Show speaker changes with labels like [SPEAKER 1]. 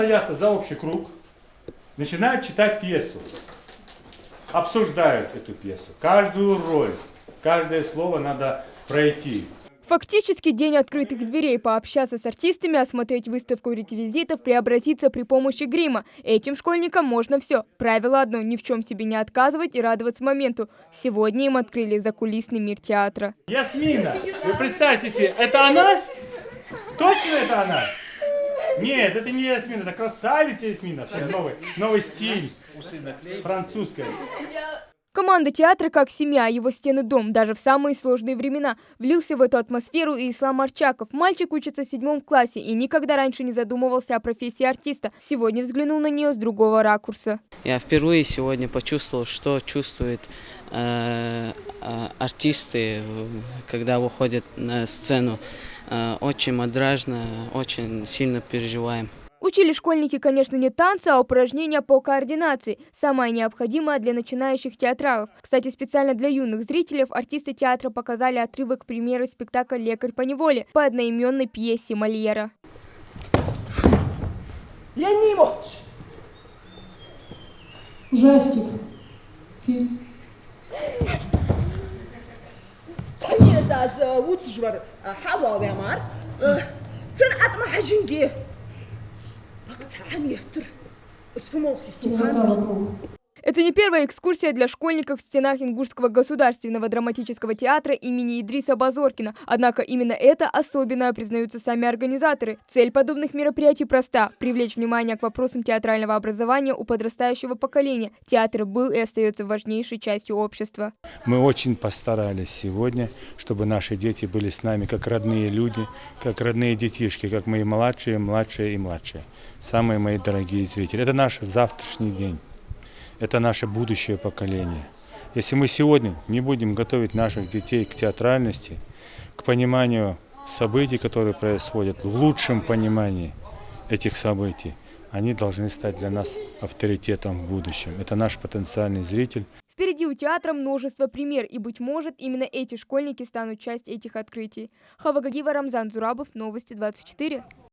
[SPEAKER 1] Садятся за общий круг, начинают читать пьесу, обсуждают эту пьесу, каждую роль, каждое слово надо пройти.
[SPEAKER 2] Фактически день открытых дверей. Пообщаться с артистами, осмотреть выставку реквизитов, преобразиться при помощи грима. Этим школьникам можно все. Правило одно – ни в чем себе не отказывать и радоваться моменту. Сегодня им открыли закулисный мир театра.
[SPEAKER 1] Ясмина, вы представьте себе, это она? Точно это она? Нет, это не Ясмина, это красавица Ясмина. Новый стиль, французская.
[SPEAKER 2] Команда театра как семья, его стены дом, даже в самые сложные времена. Влился в эту атмосферу и Ислам Арчаков. Мальчик учится в 7 классе и никогда раньше не задумывался о профессии артиста. Сегодня взглянул на нее с другого ракурса.
[SPEAKER 3] Я впервые сегодня почувствовал, что чувствуют артисты, когда выходят на сцену. Очень мадражно, очень сильно переживаем.
[SPEAKER 2] Учили школьники, конечно, не танцы, а упражнения по координации. Самое необходимое для начинающих театралов. Кстати, специально для юных зрителей артисты театра показали отрывок примера спектакля «Лекарь по неволе» по одноименной пьесе Мольера.
[SPEAKER 4] Я не watch.
[SPEAKER 5] Ужастик. Фильм.
[SPEAKER 4] Сани за утжвар хава вямар. Цен атма хажинги.
[SPEAKER 2] Это не первая экскурсия для школьников в стенах Ингушского государственного драматического театра имени Идриса Базоркина. Однако именно это особенное признаются сами организаторы. Цель подобных мероприятий проста – привлечь внимание к вопросам театрального образования у подрастающего поколения. Театр был и остается важнейшей частью общества.
[SPEAKER 1] Мы очень постарались сегодня, чтобы наши дети были с нами как родные люди, как родные детишки, как мои младшие, младшие и младшие. Самые мои дорогие зрители. Это наш завтрашний день. Это наше будущее поколение. Если мы сегодня не будем готовить наших детей к театральности, к пониманию событий, которые происходят, в лучшем понимании этих событий, они должны стать для нас авторитетом в будущем. Это наш потенциальный зритель.
[SPEAKER 2] Впереди у театра множество пример, и, быть может, именно эти школьники станут частью этих открытий. Хава Гагиева, Рамзан Зурабов, Новости 24.